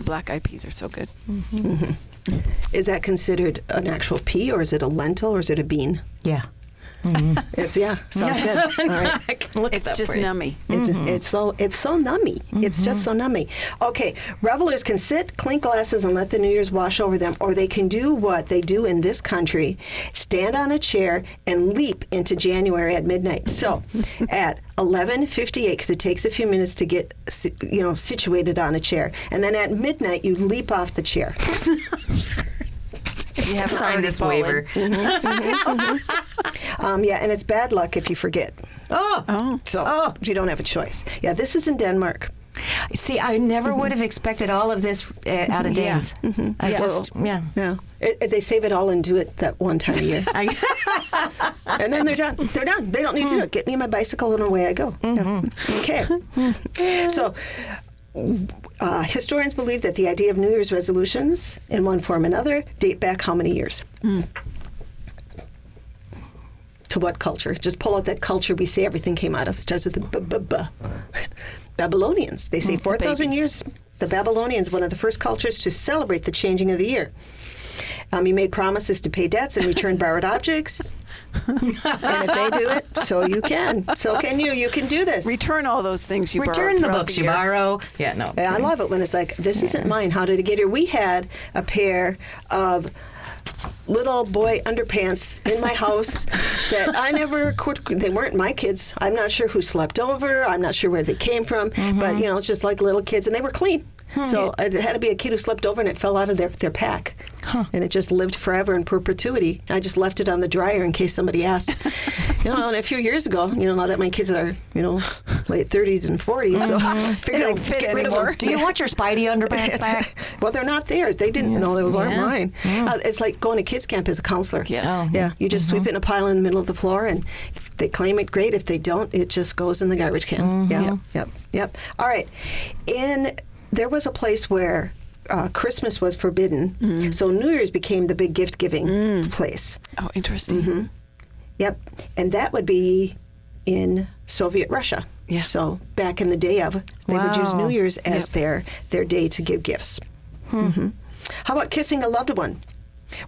Black eyed peas are so good. Is that considered an actual pea, or is it a lentil, or is it a bean? Yeah. Sounds good. All right. I can look at It's that just for you. nummy. It's so nummy. It's just so nummy. Okay, revelers can sit, clink glasses, and let the New Year's wash over them, or they can do what they do in this country: stand on a chair and leap into January at midnight. So, at 11:58, because it takes a few minutes to get situated on a chair, and then at midnight you leap off the chair. You have Sign this waiver. And it's bad luck if you forget. So you don't have a choice. Yeah, this is in Denmark. See, I never would have expected all of this out of Yeah. Danes. I just, yeah. Yeah, they save it all and do it that one time a year. And then they're done. They're done. They don't need to do it. Get me my bicycle and away I go. Yeah. Okay. So, historians believe that the idea of New Year's resolutions, in one form or another, date back how many years? To what culture? Just pull out that culture we say everything came out of. It starts with the Babylonians. They say 4,000 years. The Babylonians, one of the first cultures to celebrate the changing of the year. You made promises to pay debts and return borrowed objects. And if they do it, so you can. So can you. You can do this. Return all those things you borrowed. Return the books you borrow. Yeah, no. I love it when it's like, this isn't mine. How did it get here? We had a pair of little boy underpants in my house that I never could. They weren't my kids. I'm not sure who slept over. I'm not sure where they came from. But, it's just like little kids. And they were clean. So it had to be a kid who slept over and it fell out of their pack. And it just lived forever in perpetuity. I just left it on the dryer in case somebody asked. And a few years ago, now that my kids are, late 30s and 40s, so I figured I'd get rid of them. Do you want your Spidey underpants back? Well, they're not theirs. They didn't know those aren't mine. It's like going to kids camp as a counselor. Yes. Yeah, you just sweep it in a pile in the middle of the floor, and if they claim it, great. If they don't, it just goes in the garbage can. Yep. All right. There was a place where Christmas was forbidden, so New Year's became the big gift-giving place. Oh, interesting. Yep, and that would be in Soviet Russia. Yeah. So back in the day they would use New Year's as their day to give gifts. How about kissing a loved one?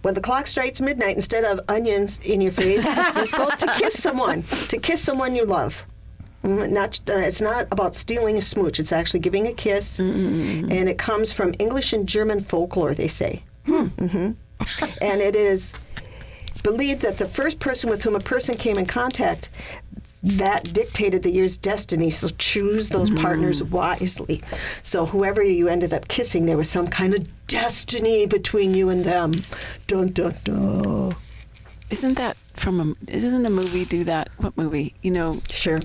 When the clock strikes midnight, instead of onions in your face, you're supposed to kiss someone you love. It's not about stealing a smooch. It's actually giving a kiss, and it comes from English and German folklore, they say. And it is believed that the first person with whom a person came in contact, that dictated the year's destiny, so choose those partners wisely. So whoever you ended up kissing, there was some kind of destiny between you and them. Dun, dun, dun. Isn't that doesn't a movie do that? What movie? Sure.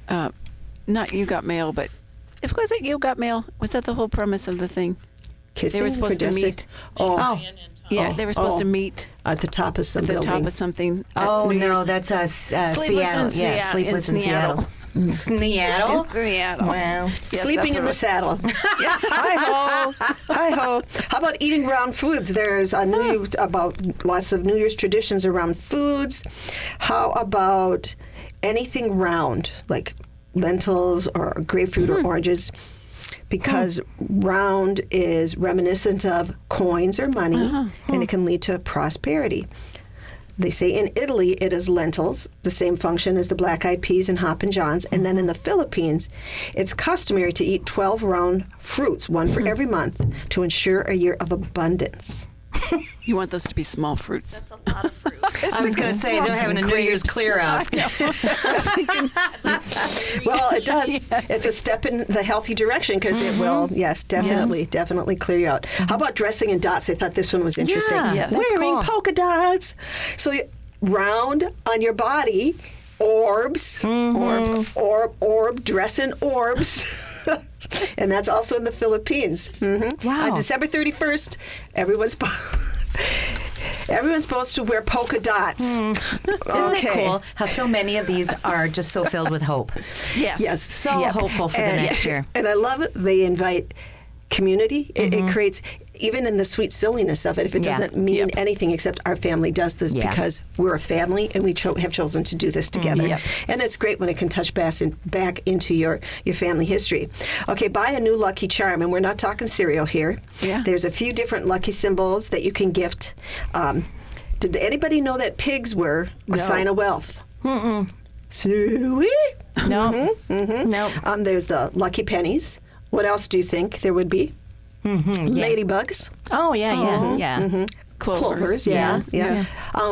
Not You Got Mail, but was it You Got Mail? Was that the whole premise of the thing? Kissing they were supposed to meet. They were supposed to meet at the top of some building. Top of something. Oh no, that's Seattle. Yeah, Sleepless in Seattle. Seattle? Seattle. Wow. Yes, Sleeping in the saddle. Hi-ho. Hi-ho. How about eating round foods? There's about lots of New Year's traditions around foods. How about anything round, like lentils or grapefruit or oranges? Because round is reminiscent of coins or money, and it can lead to prosperity. They say in Italy it is lentils, the same function as the black-eyed peas and Hoppin' Johns. And then in the Philippines, it's customary to eat 12 round fruits, one for every month, to ensure a year of abundance. You want those to be small fruits. That's a lot of fruit. I was going to say they're having a New Year's clear out. Well, it does. Yes. It's a step in the healthy direction because it will, definitely clear you out. How about dressing in dots? I thought this one was interesting. Yeah, yes. Wearing polka dots. So round on your body, orbs, orb, dress in orbs. And that's also in the Philippines. Wow. On December 31st, everyone's supposed to wear polka dots. Isn't it cool how so many of these are just so filled with hope? Yes. So hopeful for the next year. And I love it. They invite community. It creates, even in the sweet silliness of it, if it doesn't mean anything except our family does this because we're a family and we have chosen to do this together. And it's great when it can touch back into your family history. Okay, buy a new lucky charm. And we're not talking cereal here. Yeah. There's a few different lucky symbols that you can gift. Did anybody know that pigs were a sign of wealth? Suey? No. No. There's the lucky pennies. What else do you think there would be? Ladybugs. Oh, yeah. Clovers, yeah.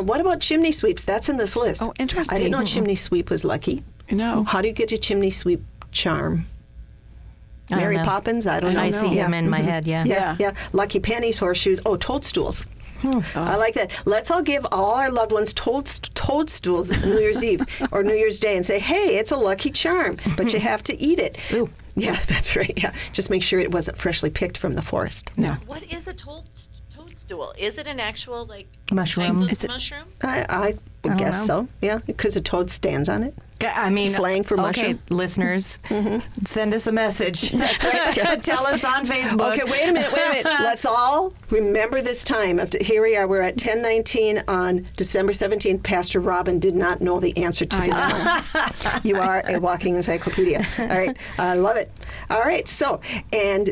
What about chimney sweeps? That's in this list. Oh, interesting. I didn't know chimney sweep was lucky. No. How do you get a chimney sweep charm? Mary Poppins? I don't know. I see him in my head, Yeah. Lucky pennies, horseshoes. Oh, toadstools. I like that. Let's all give all our loved ones toadstools New Year's Eve or New Year's Day and say, hey, it's a lucky charm, but you have to eat it. Ooh. Yeah, that's right. Yeah, just make sure it wasn't freshly picked from the forest. No. What is a toadstool? stool. Is it an actual like Mushroom. type of mushroom? I would guess so. Yeah, because a toad stands on it. I mean, Slang for mushroom. Okay, listeners, send us a message. That's right. Tell us on Facebook. Okay, wait a minute. Let's all remember this time. Here we are. We're at 10:19 on December 17th. Pastor Robin did not know the answer to this one. You are a walking encyclopedia. All right, I love it. All right, so, and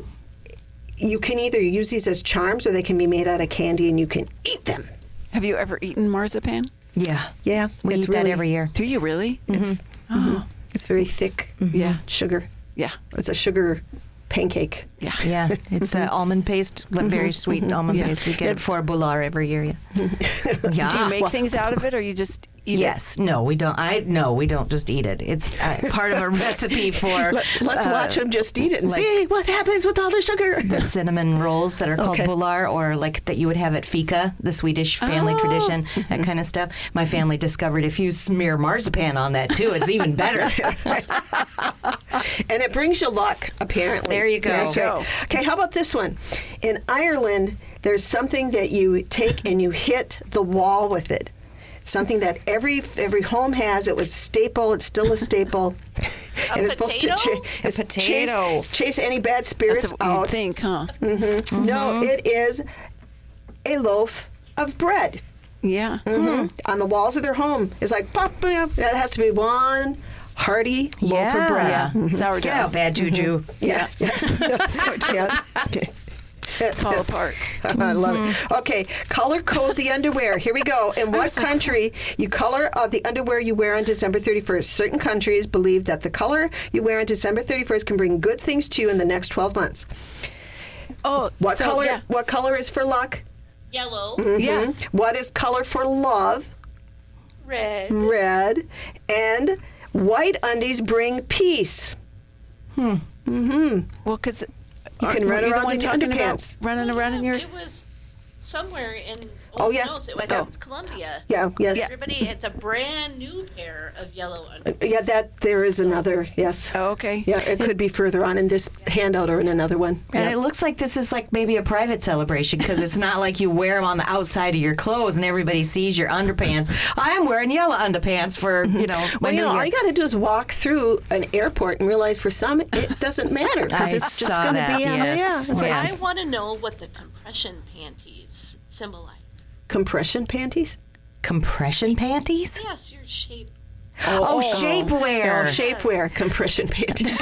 you can either use these as charms or they can be made out of candy and you can eat them. Have you ever eaten marzipan? Yeah. Yeah, We eat that every year. Do you really? It's very thick. Yeah. Sugar. Yeah. It's a sugar pancake. Yeah. Yeah, it's almond paste, very sweet almond paste. We get it for Bular every year. Yeah. Do you make things out of it, or you just eat Yes. No, we don't. We don't just eat it. It's part of a recipe for Let's watch them just eat it and see what happens with all the sugar. the cinnamon rolls that are called Okay. Bular, or like that you would have at fika, the Swedish family tradition, that kind of stuff. My family discovered if you smear marzipan on that too, it's even better. And it brings you luck, apparently. There you go. That's right. Okay, how about this one? In Ireland, there's something that you take and you hit the wall with it. Something that every home has. It was a staple. It's still a staple. And it's supposed to potato. chase any bad spirits That's what you out. think, huh? No, it is a loaf of bread. Yeah. On the walls of their home. It's like, pop, that has to be one hearty loaf of bread. Yeah. Sourdough. Get out, bad juju. Yeah. Yes. Yeah. Okay. Fall apart. I love it. Okay, color code the underwear. Here we go. In what country you color of the underwear you wear on December 31st? Certain countries believe that the color you wear on December 31st can bring good things to you in the next 12 months. Oh, What so, color? Yeah. What color is for luck? Yellow, Yeah. What is color for love? red. Red. And white undies bring peace. Well, because You can run around in your talking about underpants. running around in your. It was somewhere in Oh, Old yes. Snows. I think it's Columbia. Yeah, yes. Everybody, it's a brand new pair of yellow underwear. Yeah, there is another, yes. Oh, okay. Yeah, it could be further on in this handout or in another one. And Yeah. it looks like this is like maybe a private celebration because it's not like you wear them on the outside of your clothes and everybody sees your underpants. I'm wearing yellow underpants for, my Well, New Year. all you got to do is walk through an airport and realize for some it doesn't matter because I it's just saw going to that, be on there. yes. Yeah, it's So like I want to know what the compression panties symbolize. compression panties. Compression panties? Yes, your shape. Oh, shapewear. Shapewear, compression panties.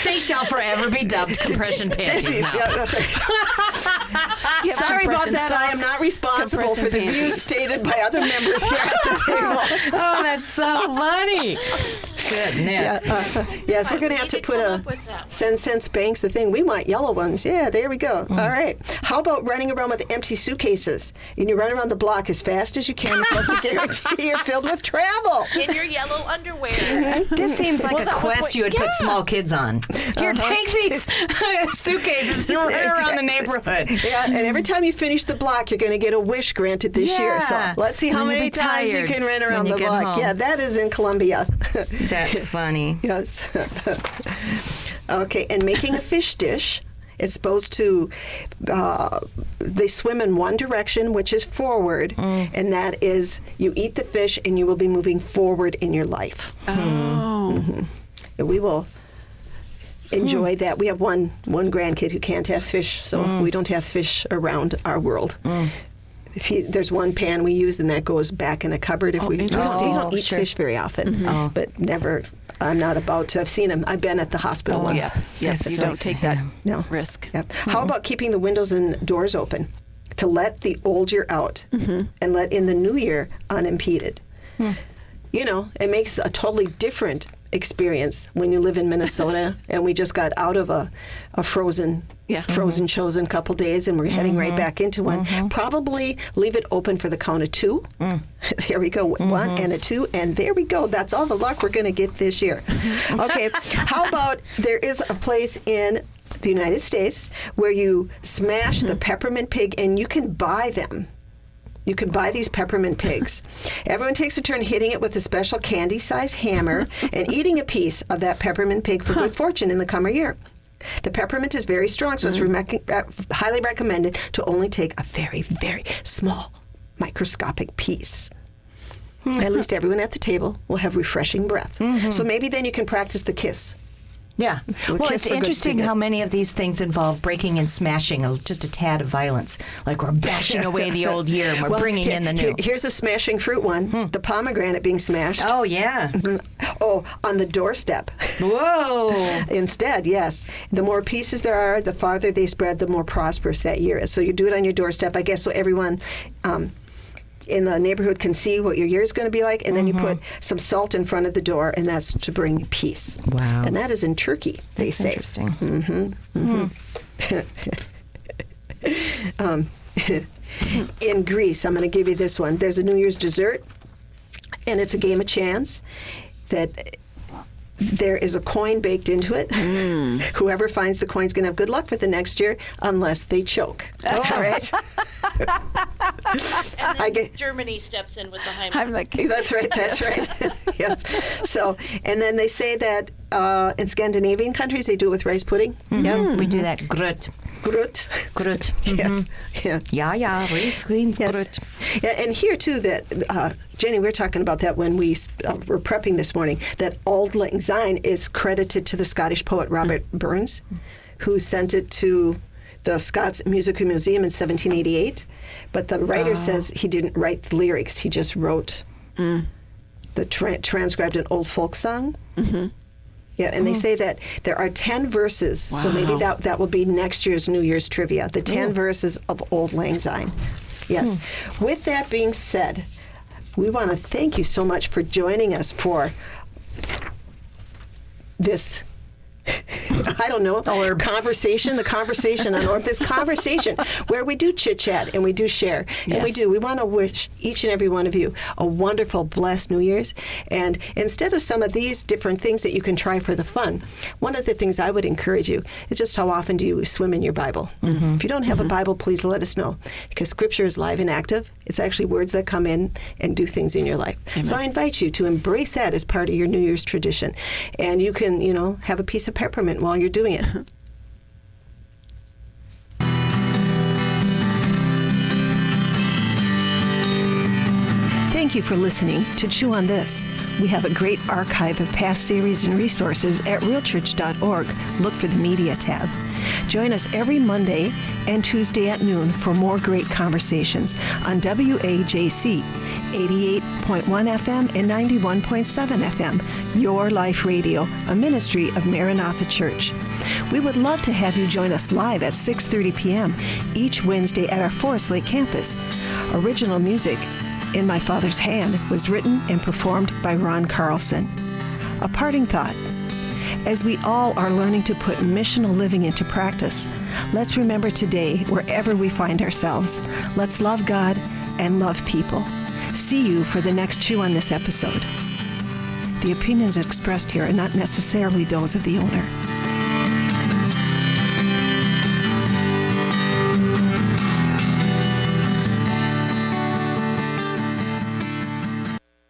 They shall forever be dubbed compression panties now. Yeah, that's right. You have Sorry about compression that. I am socks, not responsible compression for the panties. views stated by other members here at the table. Oh, that's so funny. Goodness. Yes, we're going to We have to need put come a up with that one. Send Spanx the thing. We want yellow ones. Yeah, there we go. All right. How about running around with empty suitcases? And you run around the block as fast as you can. You're supposed to guarantee you're filled with travel. In your yellow underwear. This seems like a that was quest what- you would put small kids on. Here, take these suitcases and run around the neighborhood. Yeah, and every time you finish the block, you're going to get a wish granted this year. So Yeah. let's see how When you'll many be times you tired can run when around you the get block. home. Yeah, that is in Columbia. That's funny. Yes. Okay, and making a fish dish. It's supposed to, they swim in one direction, which is forward, and that is you eat the fish and you will be moving forward in your life. Oh. And we will enjoy that. We have one grandkid who can't have fish, so we don't have fish around our world. There's one pan we use, and that goes back in a cupboard. If we interesting. don't eat Sure. fish very often, but never. I'm not about to. I've seen them. I've been at the hospital once. Yeah. Yes, you So- don't take that No. risk. Yep. How about keeping the windows and doors open to let the old year out and let in the new year unimpeded? It makes a totally different experience when you live in Minnesota and we just got out of a frozen chosen couple days and we're heading right back into one. Probably leave it open for the count of two. There we go. One and a two, and there we go. That's all the luck we're going to get this year. Okay. How about there is a place in the United States where you smash the peppermint pig and you can buy them. You can buy these peppermint pigs. Everyone takes a turn hitting it with a special candy-sized hammer and eating a piece of that peppermint pig for good fortune in the coming year. The peppermint is very strong, so it's highly recommended to only take a very, very small microscopic piece. At least everyone at the table will have refreshing breath. So maybe then you can practice the kiss. Yeah. Well, kiss it's for good interesting to how many of these things involve breaking and smashing, just a tad of violence. Like we're bashing away the old year and we're bringing in the new. Here's a smashing fruit one, the pomegranate being smashed. Oh, yeah. Oh, on the doorstep. Whoa. Instead, yes. The more pieces there are, the farther they spread, the more prosperous that year is. So you do it on your doorstep, I guess, so everyone in the neighborhood can see what your year is going to be like, and then you put some salt in front of the door, and that's to bring peace. Wow. And that is in Turkey, they say. Interesting. In Greece, I'm going to give you this one. There's a New Year's dessert, and it's a game of chance that there is a coin baked into it. Whoever finds the coin's going to have good luck for the next year, unless they choke. All right. And then Germany steps in with the Heimlich. I'm like, That's right. Yes. So, and then they say that in Scandinavian countries they do it with rice pudding. Yeah. We do that. Grut. Grut. Grut. Yes. Yeah. Ja, Reis Greens Yes. Grut. Yeah, and here too, that Jenny, we were talking about that when we were prepping this morning. That Auld Lang Syne is credited to the Scottish poet Robert Burns, who sent it to the Scots Musical Museum in 1788. But the writer says he didn't write the lyrics; he just wrote the transcribed an old folk song. Yeah, and they say that there are 10 verses, so maybe that will be next year's New Year's trivia, the 10 verses of Auld Lang Syne. Yes. With that being said, we want to thank you so much for joining us for this, I don't know, the conversation on Orb, this conversation where we do chit-chat and we do share. And we want to wish each and every one of you a wonderful, blessed New Year's. And instead of some of these different things that you can try for the fun, one of the things I would encourage you is just how often do you swim in your Bible? If you don't have a Bible, please let us know, because Scripture is live and active. It's actually words that come in and do things in your life. Amen. So I invite you to embrace that as part of your New Year's tradition. And you can, have a piece of peppermint while you're doing it. Thank you for listening to Chew on This. We have a great archive of past series and resources at realchurch.org. Look for the Media tab. Join us every Monday and Tuesday at noon for more great conversations on WAJC 88.1 FM and 91.7 FM, Your Life Radio, a ministry of Maranatha Church. We would love to have you join us live at 6:30 p.m. each Wednesday at our Forest Lake campus. Original music, In My Father's Hand, was written and performed by Ron Carlson. A parting thought. As we all are learning to put missional living into practice, let's remember today, wherever we find ourselves, let's love God and love people. See you for the next Chew on This episode. The opinions expressed here are not necessarily those of the owner.